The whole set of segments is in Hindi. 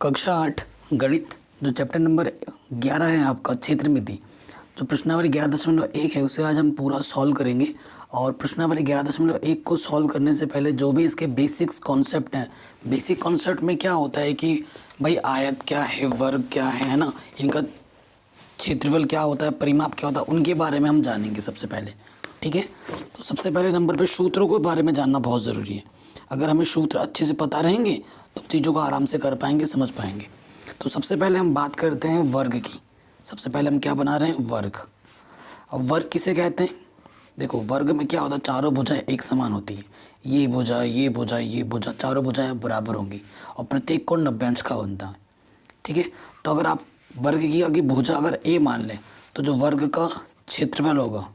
कक्षा 8 गणित जो चैप्टर नंबर 11 है आपका क्षेत्र मिति, जो प्रश्नावली 11.1 है उसे आज हम पूरा सॉल्व करेंगे। और प्रश्नावली 11.1 को सॉल्व करने से पहले जो भी इसके बेसिक्स कॉन्सेप्ट हैं, बेसिक कॉन्सेप्ट में क्या होता है कि भाई आयत क्या है, वर्ग क्या है ना, इनका क्षेत्रफल क्या होता है, परिमाप क्या होता है, उनके बारे में हम जानेंगे सबसे पहले। ठीक है, तो सबसे पहले नंबर पे सूत्रों के बारे में जानना बहुत ज़रूरी है। अगर हमें सूत्र अच्छे से पता रहेंगे तो चीज़ों को आराम से कर पाएंगे, समझ पाएंगे। तो सबसे पहले हम बात करते हैं वर्ग की। सबसे पहले हम क्या बना रहे हैं, वर्ग। अब वर्ग किसे कहते हैं? देखो, वर्ग में क्या होता है, चारों भुजाएं एक समान होती है। ये भुजा, ये भुजा, ये भुजा, चारों भुजाएं बराबर होंगी और प्रत्येक कोण 90 अंश का बनता है। ठीक है, तो अगर आप वर्ग की अगर भुजा अगर ए मान लें तो जो वर्ग का क्षेत्रफल होगा,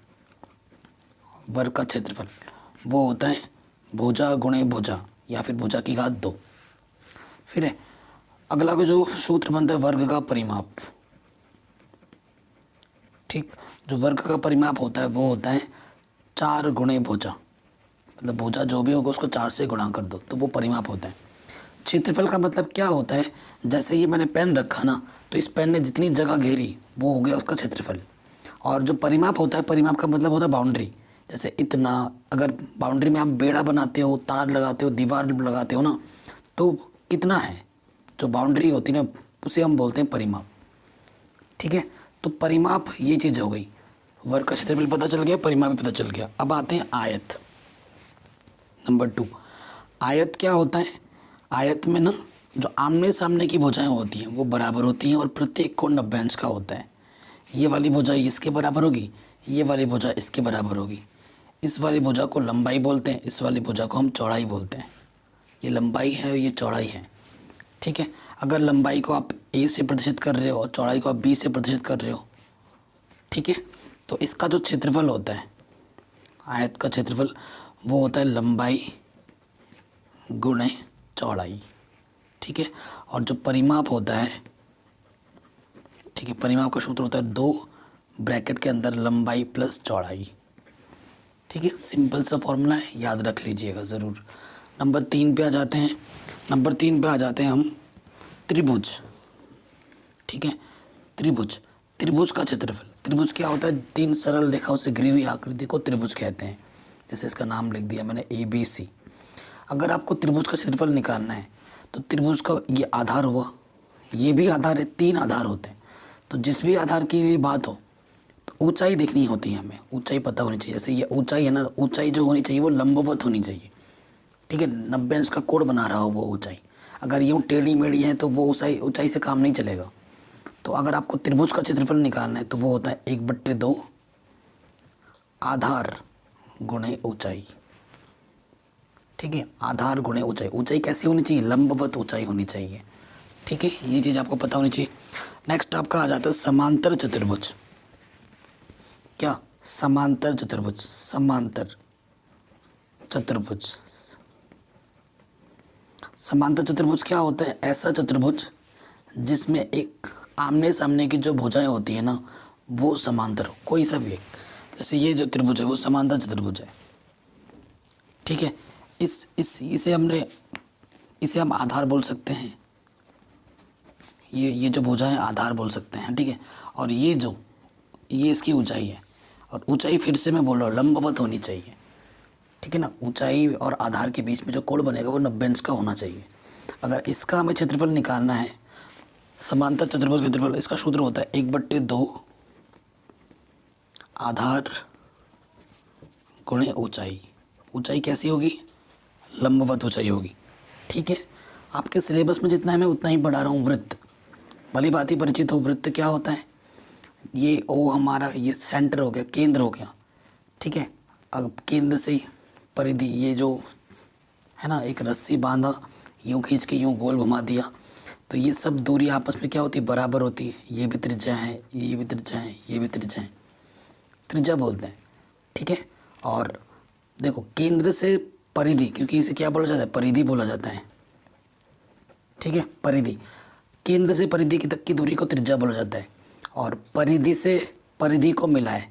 वर्ग का क्षेत्रफल वो होता है भुजा गुणे भुजा या फिर भुजा की घात 2। फिर है अगला को जो सूत्र बनता है वर्ग का परिमाप। ठीक, जो वर्ग का परिमाप होता है वो होता है 4 गुणे भुजा, मतलब भुजा जो भी होगा उसको 4 से गुणा कर दो तो वो परिमाप होता है। क्षेत्रफल का मतलब क्या होता है, जैसे ये मैंने पेन रखा ना, तो इस पेन ने जितनी जगह घेरी वो हो गया उसका क्षेत्रफल। और जो परिमाप होता है, परिमाप का मतलब होता है बाउंड्री। जैसे इतना, अगर बाउंड्री में आप बेड़ा बनाते हो, तार लगाते हो, दीवार लगाते हो ना, तो कितना है जो बाउंड्री होती है ना, उसे हम बोलते हैं परिमाप। ठीक है, तो परिमाप ये चीज़ हो गई। वर्ग का क्षेत्रफल पता चल गया, परिमाप भी पता चल गया। अब आते हैं आयत। नंबर 2, आयत क्या होता है? आयत में ना जो आमने सामने की भुजाएं होती हैं वो बराबर होती हैं और प्रत्येक कोण 90 अंश का होता है। ये वाली भुजा इसके बराबर होगी, ये वाली भुजा इसके बराबर होगी। इस वाली भुजा को लंबाई बोलते हैं, इस वाली भुजा को हम चौड़ाई बोलते हैं। ये लंबाई है और ये चौड़ाई है। ठीक है, अगर लंबाई को आप ए से प्रतिशत कर रहे हो और चौड़ाई को आप बी से प्रतिशत कर रहे हो, ठीक है, तो इसका जो क्षेत्रफल होता है, आयत का क्षेत्रफल, वो होता है लंबाई गुणे चौड़ाई। ठीक है, और जो परिमाप होता है, ठीक है, परिमाप का सूत्र होता है 2 ब्रैकेट के अंदर लंबाई प्लस चौड़ाई। ठीक है, सिंपल सा फॉर्मूला है, याद रख लीजिएगा ज़रूर। नंबर 3 पे आ जाते हैं। नंबर 3 पे आ जाते हैं हम त्रिभुज। ठीक है, त्रिभुज, त्रिभुज का क्षेत्रफल। त्रिभुज क्या होता है? 3 सरल रेखाओं से घिरी हुई आकृति को त्रिभुज कहते हैं। जैसे इसका नाम लिख दिया मैंने ABC। अगर आपको त्रिभुज का क्षेत्रफल निकालना है तो त्रिभुज का ये आधार हुआ, ये भी आधार है, 3 आधार होते हैं। तो जिस भी आधार की बात हो तो ऊंचाई देखनी होती है हमें, ऊंचाई पता होनी चाहिए। जैसे ये ऊंचाई है ना, ऊंचाई जो होनी चाहिए वो लंबवत होनी चाहिए। ठीक है, 90 अंश का कोण बना रहा हो वो ऊंचाई। अगर यूँ टेढ़ी मेढ़ी है तो वो ऊंचाई से काम नहीं चलेगा। तो अगर आपको त्रिभुज का क्षेत्रफल निकालना है तो वो होता है 1/2 आधार गुणे ऊंचाई। ठीक है, आधार गुणे ऊंचाई। ऊंचाई कैसी होनी चाहिए? लंबवत ऊंचाई होनी चाहिए। ठीक है, ये चीज़ आपको पता होनी चाहिए। नेक्स्ट आपका आ जाता है समांतर चतुर्भुज। क्या? समांतर चतुर्भुज। समांतर चतुर्भुज, समांतर चतुर्भुज क्या होता है? ऐसा चतुर्भुज जिसमें एक आमने सामने की जो भुजाएं होती है ना वो समांतर हो, कोई सा भी एक। जैसे ये जो त्रिभुज है वो समांतर चतुर्भुज है। ठीक है, इसे हम आधार बोल सकते हैं। ये जो भुजाएं आधार बोल सकते हैं। ठीक है, और ये इसकी ऊंचाई है, और ऊंचाई फिर से मैं बोल रहा हूँ लंबवत होनी चाहिए। ठीक है ना, ऊंचाई और आधार के बीच में जो कोण बनेगा वो 90 अंश का होना चाहिए। अगर इसका हमें क्षेत्रफल निकालना है, समांतर चतुर्भुज का क्षेत्रफल, इसका सूत्र होता है 1/2 आधार गुणे ऊंचाई। ऊंचाई कैसी होगी? लंबवत ऊंचाई होगी। ठीक है, आपके सिलेबस में जितना है मैं उतना ही पढ़ा रहा हूँ। वृत्त भली बात ही परिचित हो। वृत्त क्या होता है? ये ओ हमारा ये सेंटर हो गया, केंद्र हो गया। ठीक है, अब केंद्र से परिधि, ये जो है ना, एक रस्सी बांधा, यूँ खींच के यूँ गोल घुमा दिया, तो ये सब दूरी आपस में क्या होती है? बराबर होती है। ये भी त्रिज्या है, ये भी त्रिज्या है, ये भी त्रिज्या है, त्रिज्या बोलते हैं। ठीक है, और देखो केंद्र से परिधि, क्योंकि इसे क्या बोला जाता है? परिधि बोला जाता है। ठीक है, परिधि, केंद्र से परिधि की तक की दूरी को त्रिज्या बोला जाता है। और परिधि से परिधि को मिलाए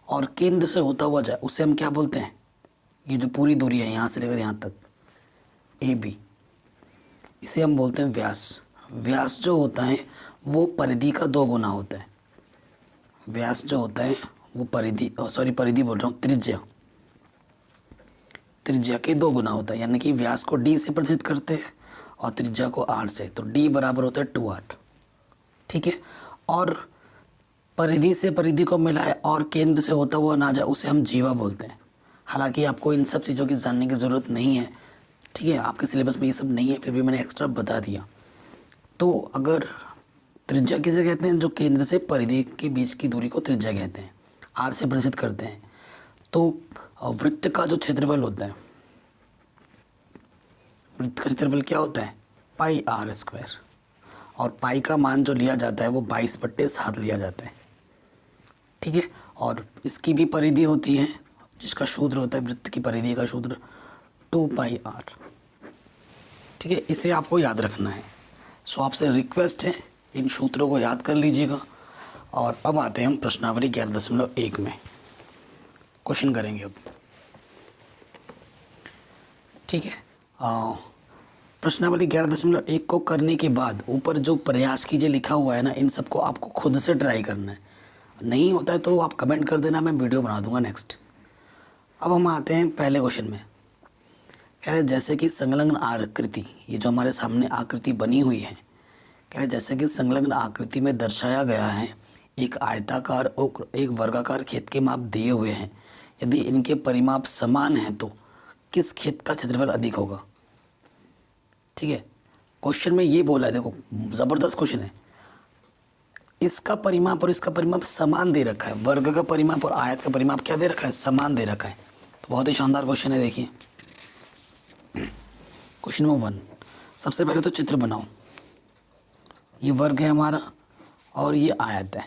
और केंद्र से होता हुआ जाए उसे हम क्या बोलते हैं? ये जो पूरी दूरी है यहाँ से लेकर यहाँ तक AB, इसे हम बोलते हैं व्यास। व्यास जो होता है वो परिधि का 2 गुना होता है। व्यास जो होता है वो परिधि बोल रहा हूँ, त्रिज्या के 2 गुना होता है। यानी कि व्यास को d से प्रदर्शित करते हैं और त्रिज्या को r से, तो d बराबर होता है 2r। ठीक है। और परिधि से परिधि को मिलाए और केंद्र से होता हुआ ना जाए उसे हम जीवा बोलते हैं। हालांकि आपको इन सब चीज़ों की जानने की ज़रूरत नहीं है, ठीक है, आपके सिलेबस में ये सब नहीं है, फिर भी मैंने एक्स्ट्रा बता दिया। तो अगर त्रिज्या किसे कहते हैं, जो केंद्र से परिधि के बीच की दूरी को त्रिज्या कहते हैं, r से प्रदर्शित करते हैं। तो वृत्त का जो क्षेत्रफल होता है, वृत्त का क्षेत्रफल क्या होता है, पाई r स्क्वायर, और पाई का मान जो लिया जाता है वो 22/7 लिया जाता है। ठीक है। और इसकी भी परिधि होती है जिसका सूत्र होता है, वृत्त की परिधि का सूत्र 2πr। ठीक है, इसे आपको याद रखना है। सो आपसे रिक्वेस्ट है इन सूत्रों को याद कर लीजिएगा। और अब आते हैं हम प्रश्नावली 11.1 में, क्वेश्चन करेंगे अब। ठीक है, प्रश्नावली 11.1 को करने के बाद ऊपर जो प्रयास कीजिए लिखा हुआ है ना, इन सबको आपको खुद से ट्राई करना है। नहीं होता है तो आप कमेंट कर देना, मैं वीडियो बना दूंगा नेक्स्ट। अब हम आते हैं पहले क्वेश्चन में। कह रहे जैसे कि संलग्न आकृति, ये जो हमारे सामने आकृति बनी हुई है, कह रहे जैसे कि संलग्न आकृति में दर्शाया गया है, एक आयताकार और एक वर्गाकार खेत के माप दिए हुए हैं। यदि इनके परिमाप समान हैं तो किस खेत का क्षेत्रफल अधिक होगा। ठीक है, क्वेश्चन में ये बोला है, देखो ज़बरदस्त क्वेश्चन है। इसका परिमाप और इसका परिमाप समान दे रखा है, वर्ग का परिमाप और आयत का परिमाप क्या दे रखा है, समान दे रखा है। तो बहुत ही शानदार क्वेश्चन है। देखिए क्वेश्चन नंबर 1, सबसे पहले तो चित्र बनाओ। ये वर्ग है हमारा और ये आयत है।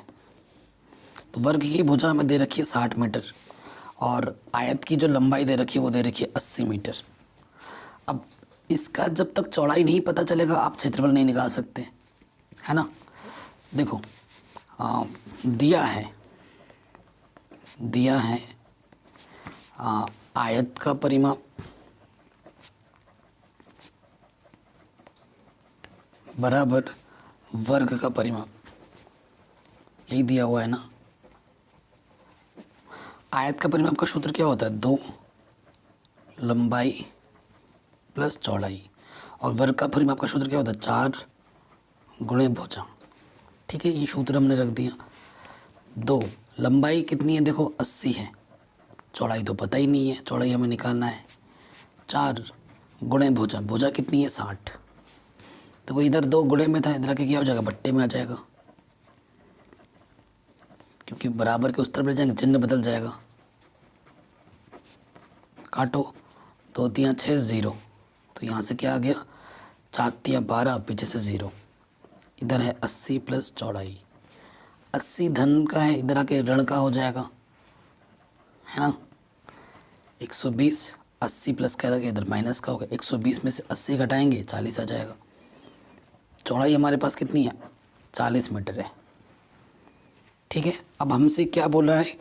तो वर्ग की भुजा हमें दे रखी है 60 मीटर और आयत की जो लंबाई दे रखी है वो दे रखी है 80 मीटर। अब इसका जब तक चौड़ाई नहीं पता चलेगा आप क्षेत्रफल नहीं निकाल सकते, है ना। देखो दिया है आयत का परिमाप बराबर वर्ग का परिमाप, यही दिया हुआ है ना। आयत का परिमाप का सूत्र क्या होता है, 2 लंबाई प्लस चौड़ाई, और वर्ग का परिमाप का सूत्र क्या होता है, 4 गुणे भुजा। ठीक है, ये सूत्र हमने रख दिया। 2 लंबाई कितनी है, देखो 80 है, चौड़ाई तो पता ही नहीं है, चौड़ाई हमें निकालना है। 4 गुणे भुजा, भुजा कितनी है 60। तो वो इधर 2 गुणे में था, इधर आके क्या हो जाएगा, बट्टे में आ जाएगा, क्योंकि बराबर के उस तरफ ले जाएंगे चिन्ह बदल जाएगा। काटो, 2 3 6 0, तो यहाँ से क्या आ गया, 4 3 12, पीछे से 0। इधर है 80 प्लस चौड़ाई, 80 धन का है, इधर आके ऋण का हो जाएगा, है ना। 120, 80 प्लस का इधर माइनस का होगा, 120 में से 80 घटाएंगे 40 आ जाएगा। चौड़ाई हमारे पास कितनी है, 40 मीटर है। ठीक है, अब हमसे क्या बोल रहा है,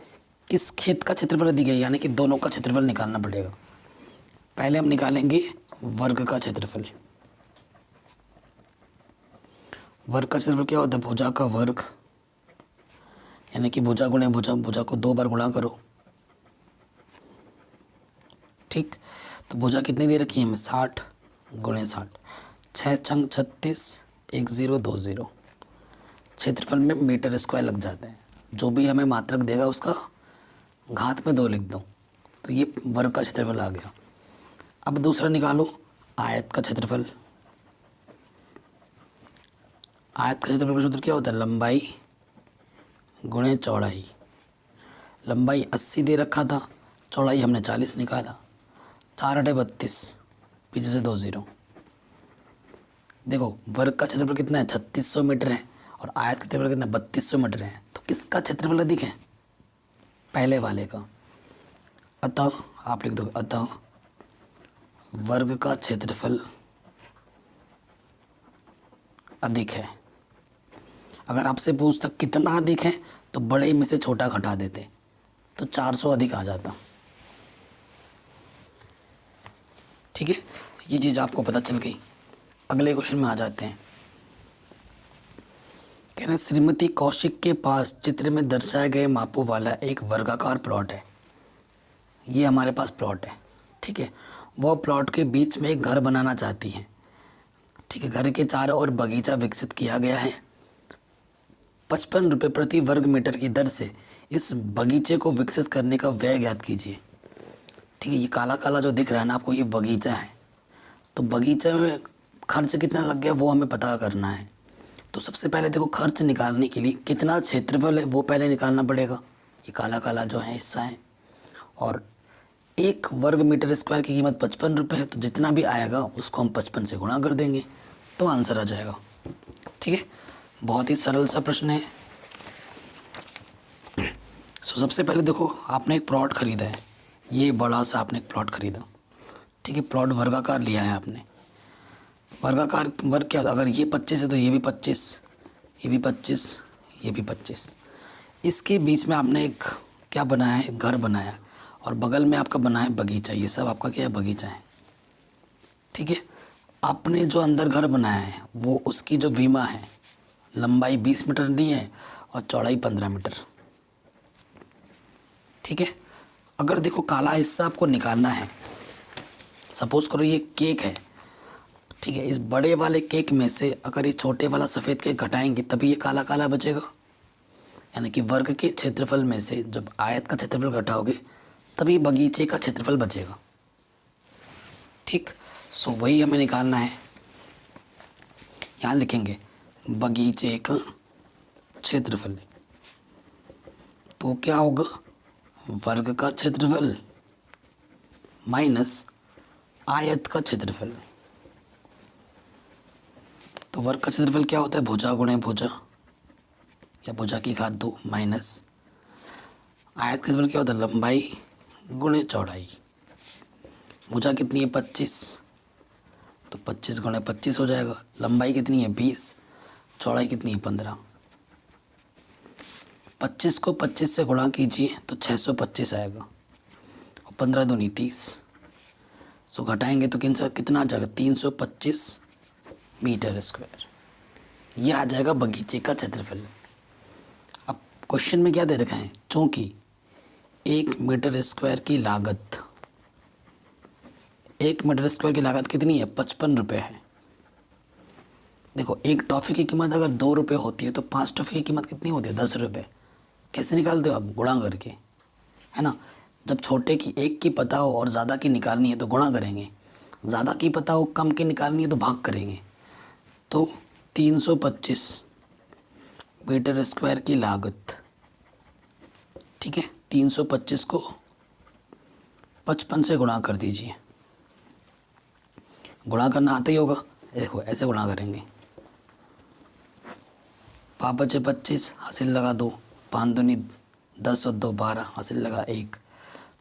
किस खेत का क्षेत्रफल अधिक है, यानी कि दोनों का क्षेत्रफल निकालना पड़ेगा। पहले हम निकालेंगे वर्ग का क्षेत्रफल। वर्ग का क्षेत्रफल क्या होता है, भुजा का वर्ग, यानी कि भुजा गुणे भुजा, भुजा को 2 बार गुणा करो। ठीक, तो भुजा कितनी दे रखी है हमें, 60 गुणे 60, 6 छंग 36, 1 0 2 0। क्षेत्रफल में मीटर स्क्वायर लग जाते हैं, जो भी हमें मात्रक देगा उसका घात में 2 लिख दो, तो ये वर्ग का क्षेत्रफल आ गया। अब दूसरा निकालो आयत का क्षेत्रफल। आयत का क्षेत्रफल का सूत्र क्या होता है, लंबाई गुणे चौड़ाई। लंबाई 80 दे रखा था, चौड़ाई हमने 40 निकाला, 4 8 32, पीछे से 2 0। देखो वर्ग का क्षेत्रफल कितना है, 3600 मीटर है, और आयत का क्षेत्रफल कितना 3200 मीटर है। तो किसका क्षेत्रफल अधिक है, पहले वाले का। अतः आप लिख दो, अतः वर्ग का क्षेत्रफल अधिक है। अगर आपसे पूछता कितना अधिक है तो बड़े में से छोटा घटा देते, तो 400 अधिक आ जाता। ठीक है, ये चीज़ आपको पता चल गई। अगले क्वेश्चन में आ जाते हैं। कह रहे हैं श्रीमती कौशिक के पास चित्र में दर्शाए गए मापों वाला एक वर्गाकार प्लॉट है। ये हमारे पास प्लॉट है, ठीक है। वो प्लॉट के बीच में एक घर बनाना चाहती हैं, ठीक है। घर के चारों ओर बगीचा विकसित किया गया है। 55 रुपये प्रति वर्ग मीटर की दर से इस बगीचे को विकसित करने का व्यय ज्ञात कीजिए, ठीक है। ये काला काला जो दिख रहा है ना आपको, ये बगीचा है। तो बगीचे में खर्च कितना लग गया वो हमें पता करना है। तो सबसे पहले देखो, खर्च निकालने के लिए कितना क्षेत्रफल है वो पहले निकालना पड़ेगा। ये काला काला जो है हिस्सा है, और 1 वर्ग मीटर स्क्वायर की कीमत 55 रुपये है। तो जितना भी आएगा उसको हम 55 से गुणा कर देंगे तो आंसर आ जाएगा, ठीक है। बहुत ही सरल सा प्रश्न है। सो सबसे पहले देखो, आपने एक प्लॉट ख़रीदा है, ये बड़ा सा आपने एक प्लॉट ख़रीदा, ठीक है। प्लॉट वर्गाकार लिया है आपने। वर्गाकार वर्ग क्या होता है, अगर ये 25 है तो ये भी 25, ये भी 25, ये भी 25। इसके बीच में आपने एक क्या बनाया है, घर बनाया, और बगल में आपका बना है बगीचा। ये सब आपका क्या है, बगीचा है, ठीक है। आपने जो अंदर घर बनाया है वो उसकी जो बीमा है, लंबाई 20 मीटर दी है और चौड़ाई 15 मीटर, ठीक है। अगर देखो काला हिस्सा आपको निकालना है, सपोज़ करो ये केक है, ठीक है। इस बड़े वाले केक में से अगर ये छोटे वाला सफ़ेद केक घटाएंगे तभी ये काला काला बचेगा। यानी कि वर्ग के क्षेत्रफल में से जब आयत का क्षेत्रफल घटाओगे तभी बगीचे का क्षेत्रफल बचेगा, ठीक। सो वही हमें निकालना है। यहाँ लिखेंगे बगीचे का क्षेत्रफल, तो क्या होगा, वर्ग का क्षेत्रफल माइनस आयत का क्षेत्रफल। तो वर्ग का क्षेत्रफल क्या होता है, भुजा गुणे भुजा, या भुजा की घात 2 माइनस आयत का क्षेत्रफल क्या होता है, लंबाई गुणे चौड़ाई। भुजा कितनी है, 25, तो 25 गुणे 25 हो जाएगा। लंबाई कितनी है, 20, चौड़ाई कितनी है, 15। 25 को 25 से गुणा कीजिए तो 625 आएगा, और 15 दूनी 30। सो घटाएंगे तो कितना आ जाएगा, 325 मीटर स्क्वायर। ये आ जाएगा बगीचे का क्षेत्रफल। अब क्वेश्चन में क्या दे रखा है, चूँकि 1 मीटर स्क्वायर की लागत, 1 मीटर स्क्वायर की लागत कितनी है, 55 रुपये है। देखो, एक टॉफ़ी की कीमत अगर 2 रुपये होती है तो 5 टॉफ़ी की कीमत कितनी होती है, 10 रुपये। कैसे निकालते हो आप, गुणा करके, है ना। जब छोटे की 1 की पता हो और ज़्यादा की निकालनी है तो गुणा करेंगे, ज़्यादा की पता हो कम की निकालनी है तो भाग करेंगे। तो 325 मीटर स्क्वायर की लागत, ठीक है। 325 को 55 से गुणा कर दीजिए। गुणा करना आता ही होगा, देखो ऐसे गुणा करेंगे। 5 बचे 25, हासिल लगा 2, 5 दूनी 10 और 2 12, हासिल लगा 1,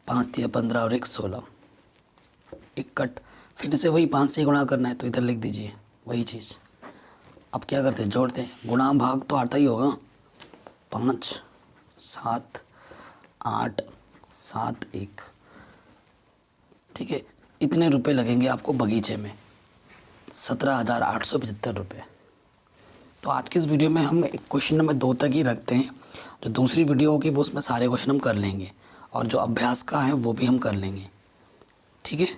5 दिया 15 और 1 16, एक कट। फिर से वही 5 से गुणा करना है तो इधर लिख दीजिए वही चीज़। अब क्या करते हैं, जोड़ते हैं, गुणा भाग तो आता ही होगा। 5 7 8 7 1, ठीक है। इतने रुपए लगेंगे आपको बगीचे में, 17,875 रुपये। तो आज की इस वीडियो में हम क्वेश्चन नंबर 2 तक ही रखते हैं। जो दूसरी वीडियो होगी वो उसमें सारे क्वेश्चन हम कर लेंगे, और जो अभ्यास का है वो भी हम कर लेंगे, ठीक है।